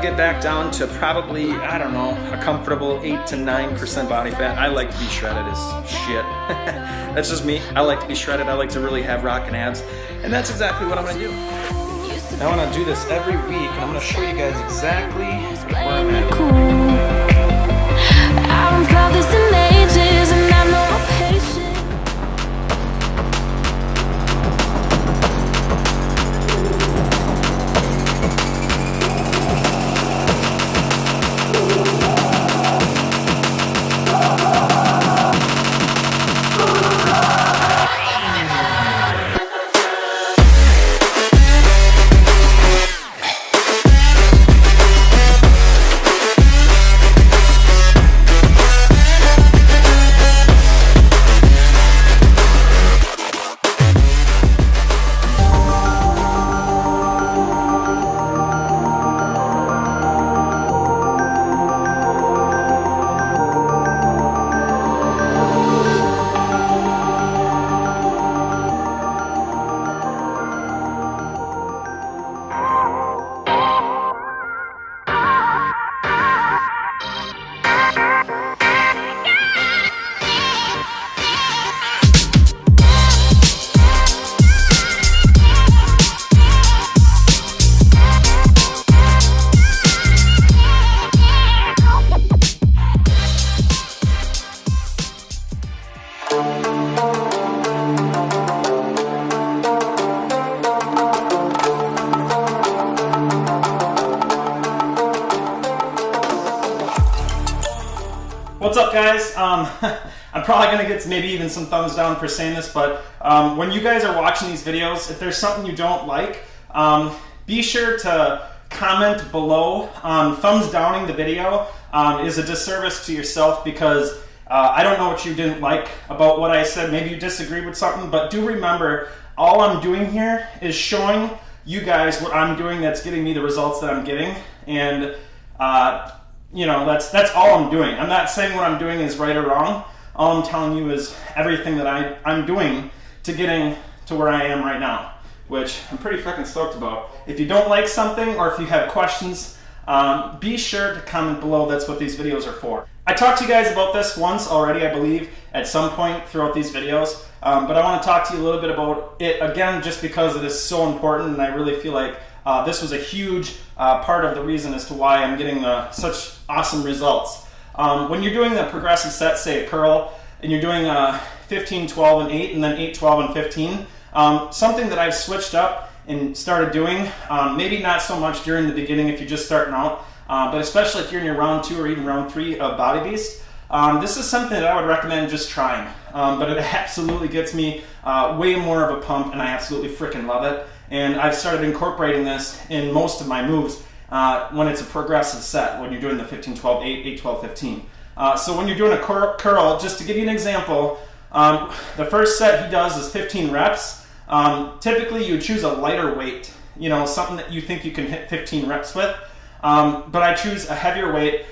get back down to probably, I don't know, a comfortable 8 to 9% body fat. I like to be shredded as shit. That's just me. I like to be shredded. I like to really have rockin' abs. And that's exactly what I'm gonna do. I wanna do this every week, and I'm gonna show you guys exactly where I'm at. I haven't felt this in ages, and I know I'm patient. What's up, guys? I'm probably gonna get maybe even some thumbs down for saying this, but when you guys are watching these videos, if there's something you don't like, be sure to comment below. Thumbs downing the video is a disservice to yourself, because I don't know what you didn't like about what I said. Maybe you disagreed with something, but do remember, all I'm doing here is showing you guys what I'm doing that's getting me the results that I'm getting, and you know, that's all I'm doing. I'm not saying what I'm doing is right or wrong. All I'm telling you is everything that I'm doing to getting to where I am right now, which I'm pretty freaking stoked about. If you don't like something, or if you have questions, be sure to comment below. That's what these videos are for. I talked to you guys about this once already, I believe, at some point throughout these videos, but I want to talk to you a little bit about it again, just because it is so important, and I really feel like this was a huge part of the reason as to why I'm getting such awesome results. When you're doing the progressive set, say a curl, and you're doing 15, 12, and 8, and then 8, 12, and 15, something that I've switched up and started doing, maybe not so much during the beginning if you're just starting out, but especially if you're in your round 2 or even round 3 of Body Beast, this is something that I would recommend just trying. But it absolutely gets me way more of a pump, and I absolutely freaking love it. And I've started incorporating this in most of my moves when it's a progressive set, when you're doing the 15, 12, 8, 8, 12, 15. So when you're doing a curl, just to give you an example, the first set he does is 15 reps. Typically you choose a lighter weight, you know, something that you think you can hit 15 reps with. But I choose a heavier weight.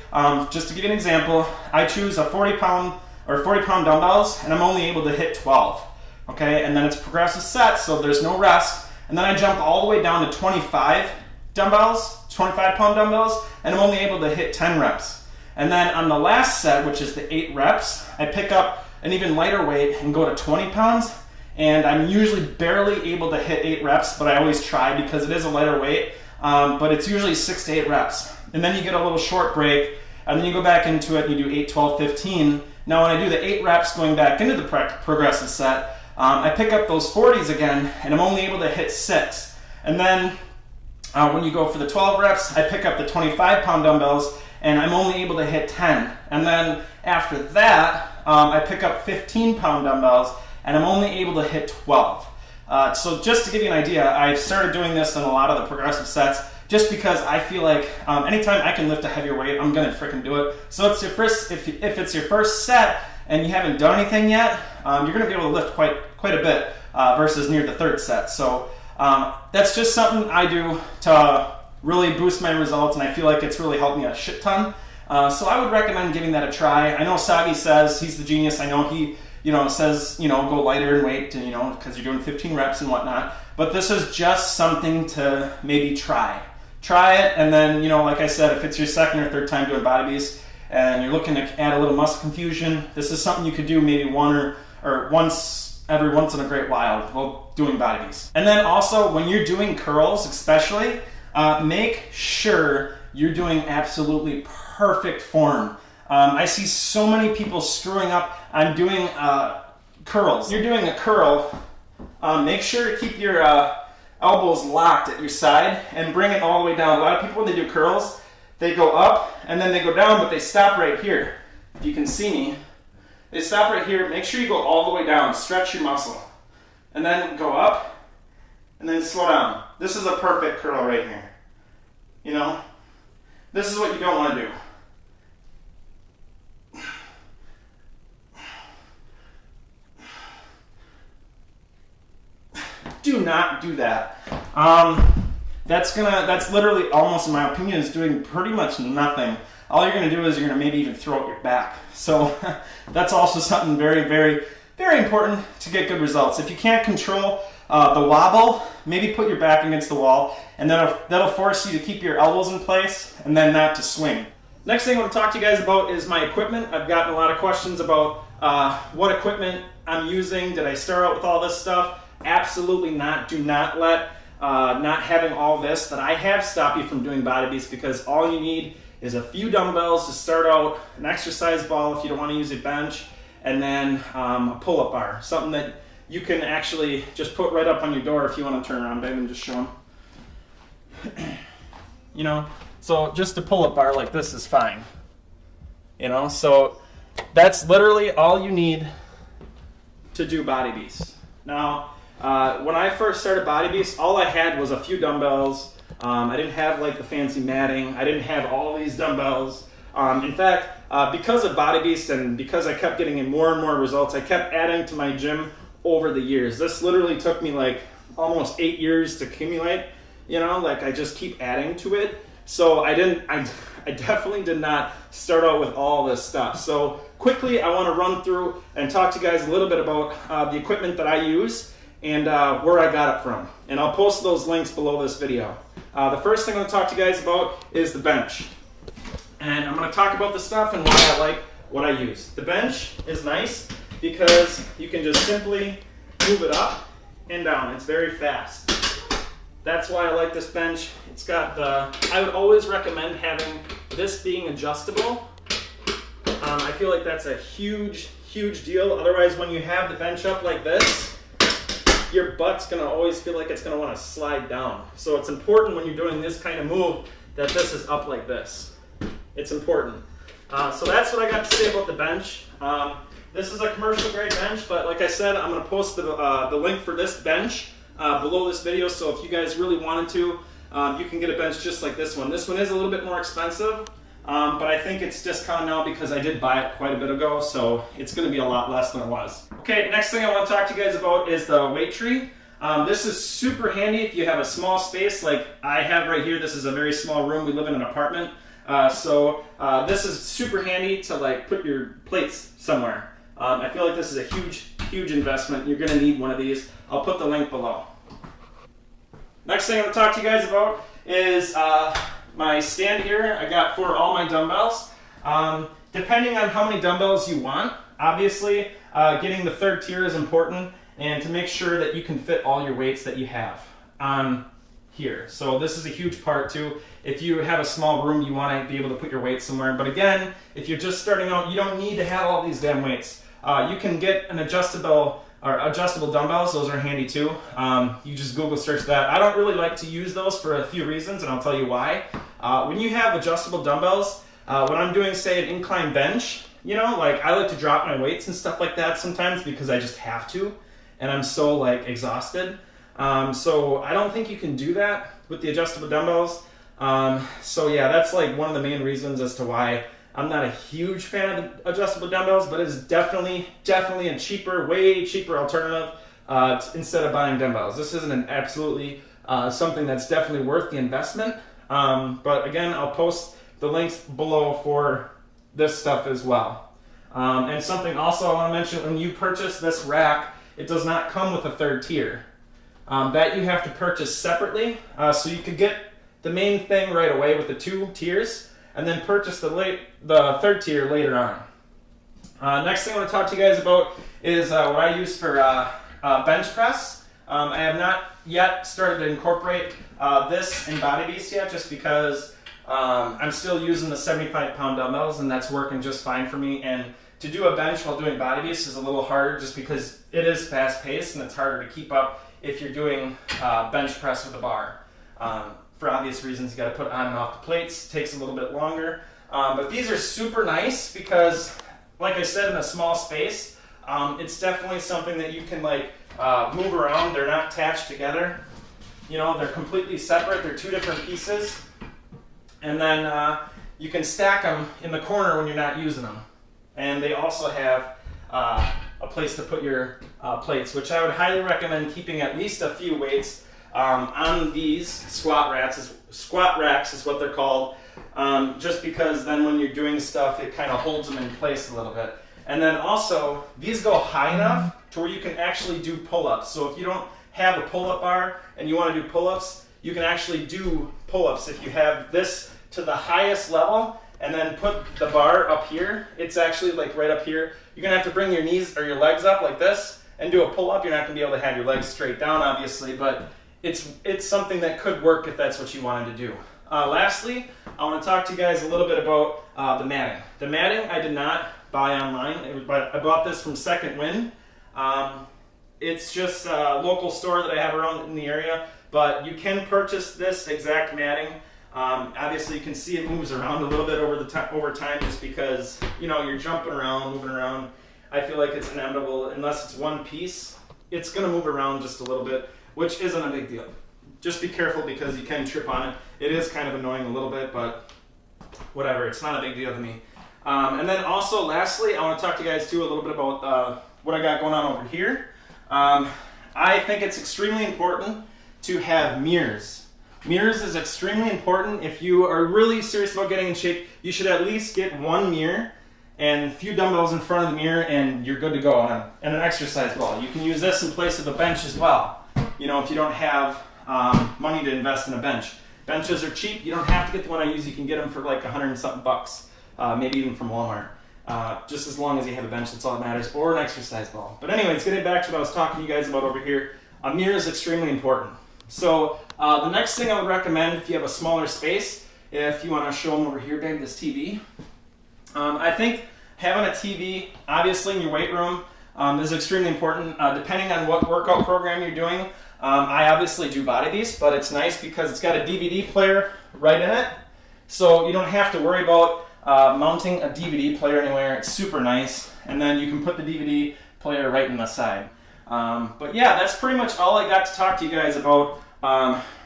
Just to give you an example, I choose a 40-pound dumbbells, and I'm only able to hit 12. Okay, and then it's a progressive set, so there's no rest. And then I jump all the way down to 25 dumbbells, 25-pound dumbbells, and I'm only able to hit 10 reps. And then on the last set, which is the 8 reps, I pick up an even lighter weight and go to 20 pounds, and I'm usually barely able to hit 8 reps, but I always try because it is a lighter weight, but it's usually 6 to 8 reps. And then you get a little short break, and then you go back into it and you do 8, 12, 15. Now when I do the 8 reps going back into the progressive set, I pick up those 40s again, and I'm only able to hit 6. And then when you go for the 12 reps, I pick up the 25-pound dumbbells, and I'm only able to hit 10. And then after that, I pick up 15-pound dumbbells, and I'm only able to hit 12. So just to give you an idea, I've started doing this in a lot of the progressive sets, just because I feel like anytime I can lift a heavier weight, I'm gonna freaking do it. So it's your first, if it's your first set and you haven't done anything yet, you're gonna be able to lift quite a bit versus near the third set. So that's just something I do to really boost my results, and I feel like it's really helped me a shit ton. So I would recommend giving that a try. I know Sagi says, he's the genius, I know he says, go lighter in weight, and because you're doing 15 reps and whatnot, but this is just something to maybe try. try it, and then, you know, like I said, if it's your second or third time doing body beast and you're looking to add a little muscle confusion, this is something you could do maybe once every once in a great while while doing body beast. And then also, when you're doing curls especially, make sure you're doing absolutely perfect form. I see so many people screwing up on doing curls. You're doing a curl, make sure to keep your elbows locked at your side and bring it all the way down. A lot of people, when they do curls, they go up and then they go down, but they stop right here. If you can see me, they stop right here. Make sure you go all the way down, stretch your muscle, and then go up and then slow down. This is a perfect curl right here. You know, this is what you don't want to do. Do not do that. That's literally almost, in my opinion, is doing pretty much nothing. All you're gonna do is you're gonna maybe even throw out your back. So that's also something very, very, very important to get good results. If you can't control the wobble, maybe put your back against the wall, and that'll force you to keep your elbows in place and then not to swing. Next thing I want to talk to you guys about is my equipment. I've gotten a lot of questions about what equipment I'm using. Did I start out with all this stuff? Absolutely not. Do not let not having all this that I have stop you from doing body beast, because all you need is a few dumbbells to start out, an exercise ball if you don't want to use a bench, and then a pull-up bar, something that you can actually just put right up on your door if you want to turn around, babe, and just show them. You know, so just a pull-up bar like this is fine. You know, so that's literally all you need to do body beast. Now, when I first started body beast, all I had was a few dumbbells. I didn't have like the fancy matting. I didn't have all these dumbbells. In fact, because of body beast and because I kept getting in more and more results, I kept adding to my gym over the years. This literally took me like almost 8 years to accumulate. You know, like I just keep adding to it. So I definitely did not start out with all this stuff. So quickly, I want to run through and talk to you guys a little bit about the equipment that I use and where I got it from. And I'll post those links below this video. The first thing I'm going to talk to you guys about is the bench. And I'm going to talk about the stuff and why I like what I use. The bench is nice because you can just simply move it up and down. It's very fast. That's why I like this bench. It's got the, I would always recommend having this being adjustable. I feel like that's a huge, huge deal. Otherwise, when you have the bench up like this, your butt's gonna always feel like it's gonna wanna slide down. So it's important when you're doing this kind of move that this is up like this. It's important. So that's what I got to say about the bench. This is a commercial grade bench, but like I said, I'm gonna post the link for this bench below this video, so if you guys really wanted to, you can get a bench just like this one. This one is a little bit more expensive, but I think it's discounted now because I did buy it quite a bit ago, so it's going to be a lot less than it was. Okay, next thing I want to talk to you guys about is the weight tree. This is super handy if you have a small space like I have right here. This is a very small room. We live in an apartment, so this is super handy to like put your plates somewhere. I feel like this is a huge, huge investment. You're going to need one of these. I'll put the link below. Next thing I'm going to talk to you guys about is my stand here I got for all my dumbbells. Depending on how many dumbbells you want, obviously getting the third tier is important, and to make sure that you can fit all your weights that you have on here. So this is a huge part too. If you have a small room, you want to be able to put your weights somewhere. But again, if you're just starting out, you don't need to have all these damn weights. You can get an adjustable dumbbells. Those are handy too. You just Google search that. I don't really like to use those for a few reasons, and I'll tell you why. When you have adjustable dumbbells, when I'm doing, say, an incline bench, you know, like I like to drop my weights and stuff like that sometimes because I just have to, and I'm so like exhausted. So I don't think you can do that with the adjustable dumbbells. So yeah, that's like one of the main reasons as to why I'm not a huge fan of the adjustable dumbbells, but it's definitely a cheaper, way cheaper alternative instead of buying dumbbells. This isn't an absolutely something that's definitely worth the investment. But again, I'll post the links below for this stuff as well. And something also I want to mention, when you purchase this rack, it does not come with a third tier. That you have to purchase separately. So you could get the main thing right away with the 2 tiers, and then purchase the 3rd tier later on. Next thing I want to talk to you guys about is what I use for bench press. I have not yet started to incorporate this in Body Beast yet, just because I'm still using the 75-pound dumbbells, and that's working just fine for me. And to do a bench while doing Body Beast is a little harder, just because it is fast-paced and it's harder to keep up if you're doing bench press with a bar. For obvious reasons, you got to put on and off the plates. It takes a little bit longer. But these are super nice because, like I said, in a small space, it's definitely something that you can like move around. They're not attached together. You know, they're completely separate. They're 2 different pieces. And then you can stack them in the corner when you're not using them. And they also have a place to put your plates, which I would highly recommend keeping at least a few weights on these squat racks is what they're called, just because then when you're doing stuff, it kind of holds them in place a little bit. And then also, these go high enough to where you can actually do pull-ups. So if you don't have a pull-up bar and you want to do pull-ups, you can actually do pull-ups if you have this to the highest level and then put the bar up here. It's actually like right up here. You're gonna have to bring your knees or your legs up like this and do a pull-up. You're not gonna be able to have your legs straight down, obviously, but it's something that could work if that's what you wanted to do. Lastly, I want to talk to you guys a little bit about the matting. The matting I did not buy online. I bought this from Second Wind. It's just a local store that I have around in the area, but you can purchase this exact matting. Obviously, you can see it moves around a little bit over time, just because you know you're jumping around, moving around. I feel like it's inevitable unless it's one piece. It's going to move around just a little bit, which isn't a big deal. Just be careful because you can trip on it. It is kind of annoying a little bit, but whatever. It's not a big deal to me. And then also, lastly, I want to talk to you guys too a little bit about what I got going on over here. I think it's extremely important to have mirrors. Mirrors is extremely important. If you are really serious about getting in shape, you should at least get 1 mirror and a few dumbbells in front of the mirror, and you're good to go. And an exercise ball. You can use this in place of a bench as well. You know, if you don't have money to invest in a bench. Benches are cheap. You don't have to get the one I use. You can get them for like $100 and something bucks, maybe even from Walmart. Just as long as you have a bench, that's all that matters, or an exercise ball. But anyways, getting back to what I was talking to you guys about over here, a mirror is extremely important. So the next thing I would recommend, if you have a smaller space, if you want to show them over here, babe, this TV. I think having a TV, obviously in your weight room, is extremely important. Depending on what workout program you're doing, I obviously do Body Beast, but it's nice because it's got a DVD player right in it, so you don't have to worry about mounting a DVD player anywhere. It's super nice, and then you can put the DVD player right in the side. But yeah, that's pretty much all I got to talk to you guys about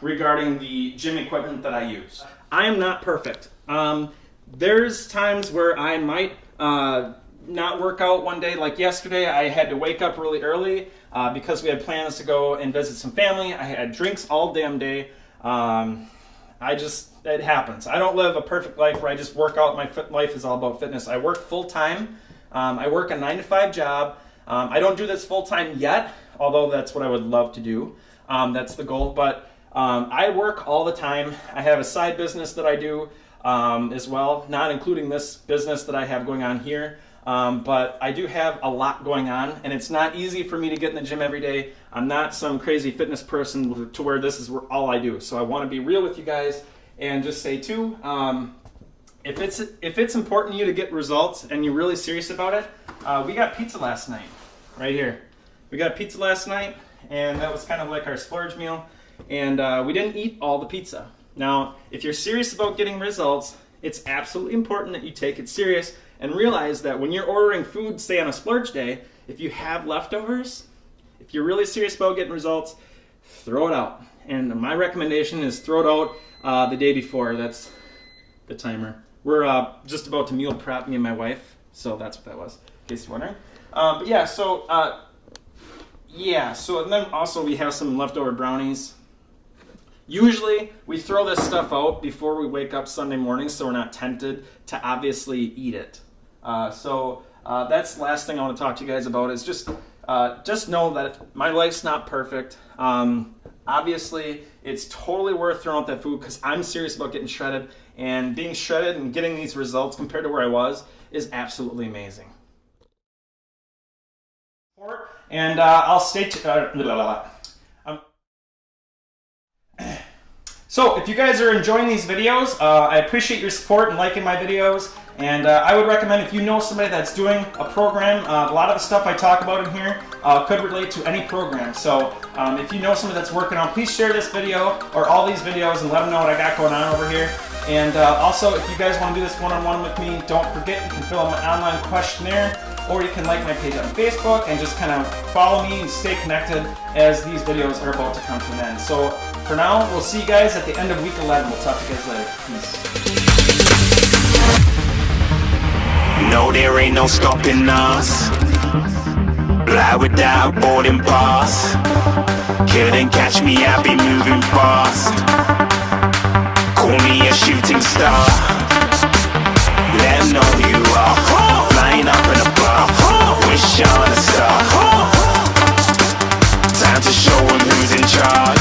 regarding the gym equipment that I use. I am not perfect. There's times where I might not work out one day. Like yesterday, I had to wake up really early because we had plans to go and visit some family. I had drinks all damn day. It happens. I don't live a perfect life where I just work out. My life is all about fitness. I work full time. I work a 9-to-5 job. I don't do this full time yet, although that's what I would love to do. That's the goal. But I work all the time. I have a side business that I do as well, not including this business that I have going on here. But I do have a lot going on, and it's not easy for me to get in the gym every day. I'm not some crazy fitness person to where this is all I do. So I want to be real with you guys and just say too, if it's important to you to get results and you're really serious about it, we got pizza last night, right here. We got pizza last night, and that was kind of like our splurge meal, and we didn't eat all the pizza. Now, if you're serious about getting results, it's absolutely important that you take it serious and realize that when you're ordering food, say on a splurge day, if you have leftovers, if you're really serious about getting results, throw it out. And my recommendation is throw it out the day before. That's the timer. We're just about to meal prep, me and my wife, so that's what that was, in case you're wondering. But yeah, so and then also we have some leftover brownies. Usually we throw this stuff out before we wake up Sunday morning, so we're not tempted to obviously eat it. That's the last thing I want to talk to you guys about is just just know that my life's not perfect. Obviously, it's totally worth throwing out that food because I'm serious about getting shredded, and being shredded and getting these results compared to where I was is absolutely amazing. And I'll stay So if you guys are enjoying these videos, I appreciate your support and liking my videos. And I would recommend, if you know somebody that's doing a program, a lot of the stuff I talk about in here could relate to any program. So if you know somebody that's working on, please share this video or all these videos and let them know what I got going on over here. And also, if you guys want to do this one-on-one with me, don't forget you can fill out my online questionnaire, or you can like my page on Facebook and just kind of follow me and stay connected as these videos are about to come to an end. So for now, we'll see you guys at the end of week 11. We'll talk to you guys later. Peace. No, there ain't no stopping us. Fly without boarding pass. Couldn't catch me, I'll be moving fast. Call me a shooting star. Let them know who you are. Flying up in a bar. Wish on a star. Time to show them who's in charge.